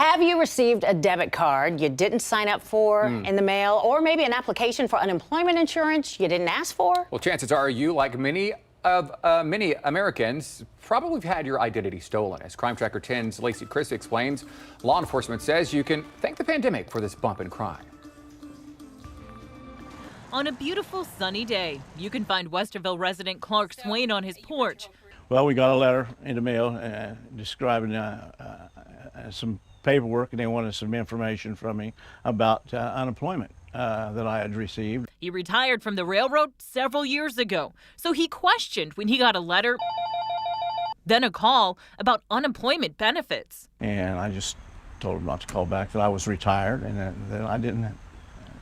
Have you received a debit card you didn't sign up for in the mail, or maybe an application for unemployment insurance you didn't ask for? Well, chances are you, like many Americans, probably have had your identity stolen. As Crime Tracker 10's Lacey Chris explains, law enforcement says you can thank the pandemic for this bump in crime. On a beautiful sunny day, you can find Westerville resident Clark Swain on his porch. Well, we got a letter in the mail describing some paperwork, and they wanted some information from me about unemployment that I had received. He retired from the railroad several years ago, so he questioned when he got a letter, then a call about unemployment benefits. And I just told him not to call back, that I was retired and that I didn't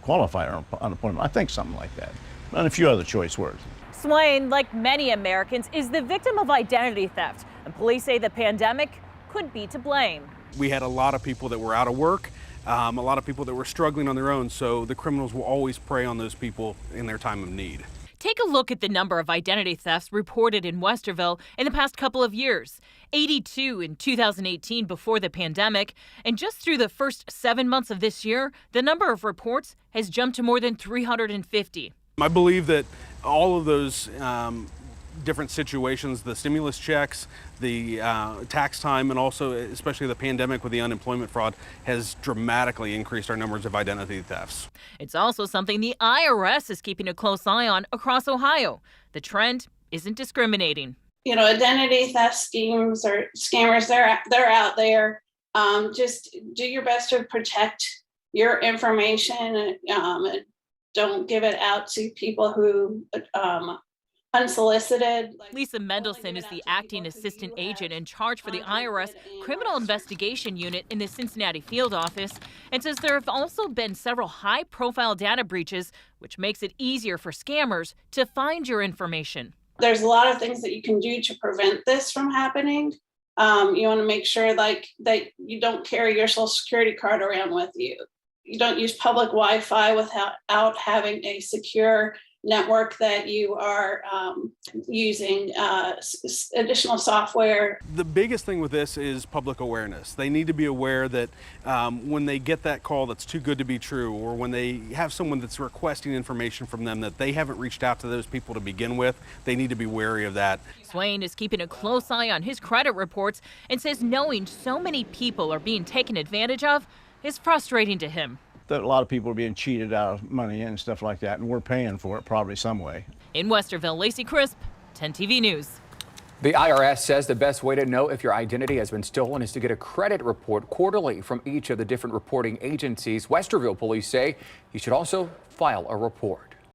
qualify for unemployment. I think something like that, and a few other choice words. Swain, like many Americans, is the victim of identity theft, and police say the pandemic could be to blame. We had a lot of people that were out of work, a lot of people that were struggling on their own, so the criminals will always prey on those people in their time of need. Take a look at the number of identity thefts reported in Westerville in the past couple of years. 82 in 2018 before the pandemic, and just through the first 7 months of this year, the number of reports has jumped to more than 350. I believe that all of those different situations, the stimulus checks, the tax time, and also especially the pandemic with the unemployment fraud, has dramatically increased our numbers of identity thefts. It's also something the IRS is keeping a close eye on across Ohio. The trend isn't discriminating. You know, identity theft schemes or scammers, they're out there. Just do your best to protect your information. Don't give it out to people who unsolicited. Lisa Mendelson is the acting assistant agent in charge for the IRS Criminal Investigation Unit in the Cincinnati field office, and says there have also been several high-profile data breaches, which makes it easier for scammers to find your information. There's a lot of things that you can do to prevent this from happening. You want to make sure that you don't carry your Social Security card around with you. You don't use public Wi-Fi without having a secure network, that you are using additional software. The biggest thing with this is public awareness. They need to be aware that when they get that call that's too good to be true, or when they have someone that's requesting information from them that they haven't reached out to those people to begin with, they need to be wary of that. Swain is keeping a close eye on his credit reports and says knowing so many people are being taken advantage of is frustrating to him. That a lot of people are being cheated out of money and stuff like that, and we're paying for it probably some way. In Westerville, Lacey Crisp, 10 TV News. The IRS says the best way to know if your identity has been stolen is to get a credit report quarterly from each of the different reporting agencies. Westerville police say you should also file a report.